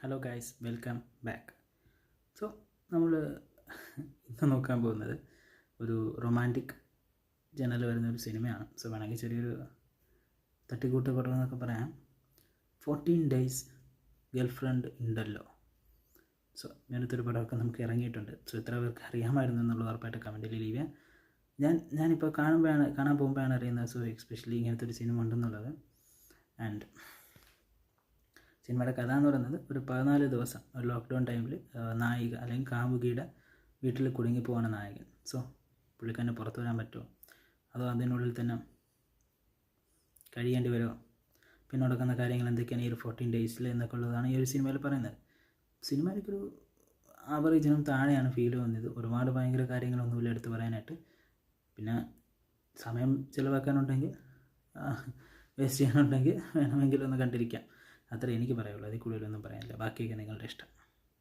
Hello guys, welcome back. So നമ്മൾ ഇന്ന് നോക്കാൻ പോകുന്നത് ഒരു റൊമാൻറ്റിക് ജനൽ വരുന്നൊരു സിനിമയാണ്. സോ വേണമെങ്കിൽ ചെറിയൊരു തട്ടിക്കൂട്ട് പടം എന്നൊക്കെ പറയാം. 14 Days ഗേൾ ഫ്രണ്ട് ഉണ്ടല്ലോ. സോ ഇങ്ങനത്തെ ഒരു പടമൊക്കെ നമുക്ക് ഇറങ്ങിയിട്ടുണ്ട്. സോ എത്ര പേർക്ക് അറിയാമായിരുന്നു എന്നുള്ളത് ഉറപ്പായിട്ട് കമൻറ്റിൽ ലീവ് ചെയ്യാം. ഞാനിപ്പോൾ കാണാൻ പോകുമ്പോഴാണ് അറിയുന്നത്. സോ എസ്പെഷ്യലി ഇങ്ങനത്തെ ഒരു സിനിമ ഉണ്ടെന്നുള്ളത്. ആൻഡ് സിനിമയുടെ കഥ എന്ന് പറയുന്നത് ഒരു 14 ദിവസം ഒരു ലോക്ക്ഡൗൺ ടൈമിൽ നായിക അല്ലെങ്കിൽ കാമുകിയുടെ വീട്ടിൽ കുടുങ്ങിപ്പോവാണ് നായകൻ. സോ പുള്ളിക്കാരന് പുറത്തു വരാൻ പറ്റുമോ, അതോ അതിനുള്ളിൽ തന്നെ കഴിയേണ്ടി വരുമോ, പിന്നെ നടക്കുന്ന കാര്യങ്ങൾ എന്തൊക്കെയാണ് ഈ ഒരു 14 ഡേയ്സിൽ എന്നൊക്കെ ഉള്ളതാണ് ഈ ഒരു സിനിമയിൽ പറയുന്നത്. സിനിമയ്ക്കൊരു ആവറേജിനും താഴെയാണ് ഫീൽ വന്നത്. ഒരുപാട് ഭയങ്കര കാര്യങ്ങളൊന്നുമില്ല എടുത്ത് പറയാനായിട്ട്. പിന്നെ സമയം ചിലവാക്കാനുണ്ടെങ്കിൽ, വേസ്റ്റ് ചെയ്യാനുണ്ടെങ്കിൽ വേണമെങ്കിൽ ഒന്ന് കണ്ടിരിക്കാം. അത്രേ എനിക്ക് പറയുള്ളൂ. അതിൽ കൂടുതലൊന്നും പറയാനില്ല. ബാക്കിയൊക്കെ നിങ്ങളുടെ ഇഷ്ടം.